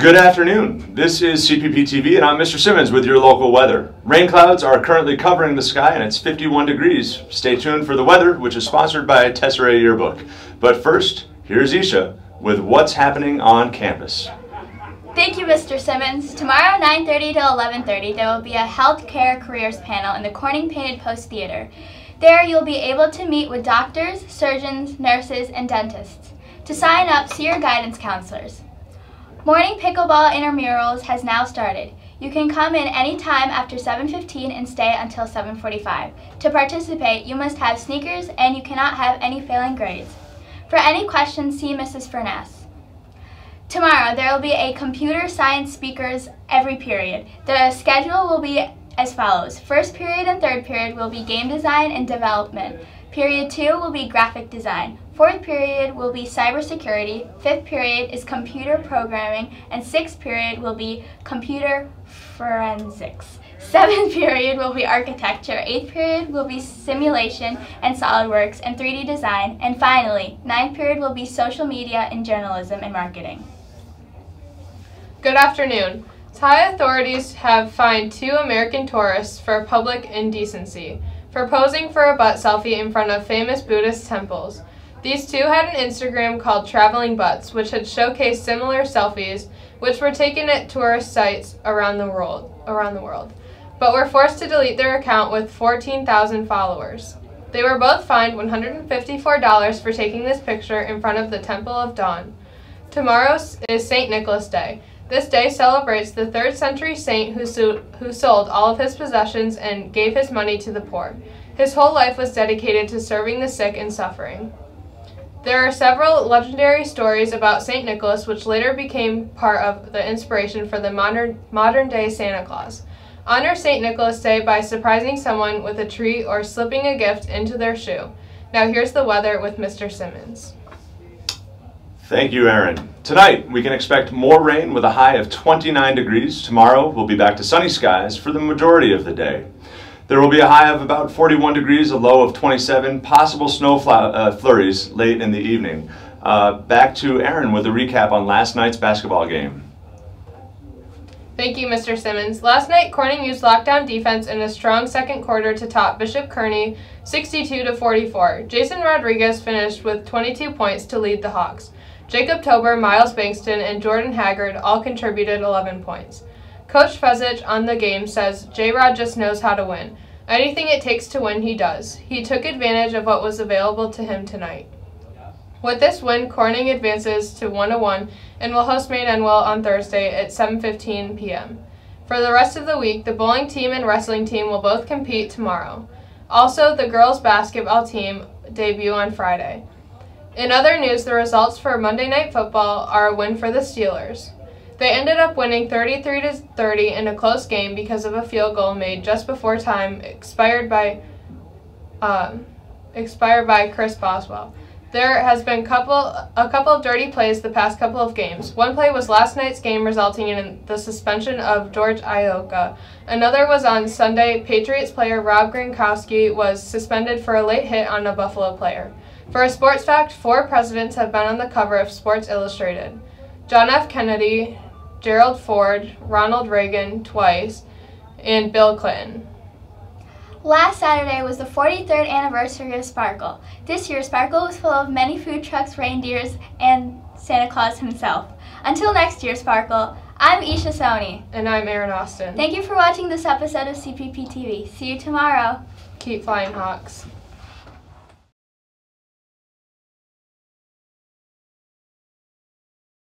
Good afternoon. This is CPPtv and I'm Mr. Simmons with your local weather. Rain clouds are currently covering the sky and it's 51 degrees. Stay tuned for the weather, which is sponsored by Tesserae Yearbook. But first, here's Isha with what's happening on campus. Thank you, Mr. Simmons. Tomorrow, 9:30 to 11:30, there will be a healthcare careers panel in the Corning Painted Post Theater. There, you'll be able to meet with doctors, surgeons, nurses, and dentists. To sign up, see your guidance counselors. Morning pickleball intramurals has now started. You can come in any time after 7:15 and stay until 7:45. To participate, you must have sneakers and you cannot have any failing grades. For any questions, see Mrs. Furness. Tomorrow, there will be a computer science speakers every period. The schedule will be as follows. First period and third period will be game design and development. Period 2 will be graphic design. Fourth period will be cybersecurity. Fifth period is computer programming. And sixth period will be computer forensics. Seventh period will be architecture. Eighth period will be simulation and SolidWorks and 3D design. And finally, ninth period will be social media and journalism and marketing. Good afternoon. Thai authorities have fined 2 American tourists for public indecency for posing for a butt selfie in front of famous Buddhist temples. These 2 had an Instagram called Traveling Butts, which had showcased similar selfies, which were taken at tourist sites around the world, but were forced to delete their account with 14,000 followers. They were both fined $154 for taking this picture in front of the Temple of Dawn. Tomorrow is St. Nicholas Day. This day celebrates the 3rd century saint who sold all of his possessions and gave his money to the poor. His whole life was dedicated to serving the sick and suffering. There are several legendary stories about St. Nicholas which later became part of the inspiration for the modern-day Santa Claus. Honor St. Nicholas Day by surprising someone with a treat or slipping a gift into their shoe. Now here's the weather with Mr. Simmons. Thank you, Aaron. Tonight, we can expect more rain with a high of 29 degrees. Tomorrow, we'll be back to sunny skies for the majority of the day. There will be a high of about 41 degrees, a low of 27, possible snow flurries late in the evening. Back to Aaron with a recap on last night's basketball game. Thank you, Mr. Simmons. Last night, Corning used lockdown defense in a strong second quarter to top Bishop Kearney 62-44. Jason Rodriguez finished with 22 points to lead the Hawks. Jacob Tober, Miles Bankston, and Jordan Haggard all contributed 11 points. Coach Fezich on the game says, J-Rod just knows how to win. Anything it takes to win, he does. He took advantage of what was available to him tonight. With this win, Corning advances to 1-1 and will host Maine Enwell on Thursday at 7:15 p.m. For the rest of the week, the bowling team and wrestling team will both compete tomorrow. Also, the girls' basketball team debut on Friday. In other news, the results for Monday Night Football are a win for the Steelers. They ended up winning 33-30 in a close game because of a field goal made just before time expired by Chris Boswell. There has been a couple of dirty plays the past couple of games. One play was last night's game, resulting in the suspension of George Ioka. Another was on Sunday. Patriots player Rob Gronkowski was suspended for a late hit on a Buffalo player. For a sports fact, 4 presidents have been on the cover of Sports Illustrated. John F. Kennedy, Gerald Ford, Ronald Reagan twice, and Bill Clinton. Last Saturday was the 43rd anniversary of Sparkle. This year, Sparkle was full of many food trucks, reindeers, and Santa Claus himself. Until next year, Sparkle, I'm Isha Soni. And I'm Aaron Austin. Thank you for watching this episode of CPPtv. See you tomorrow. Keep flying, Hawks.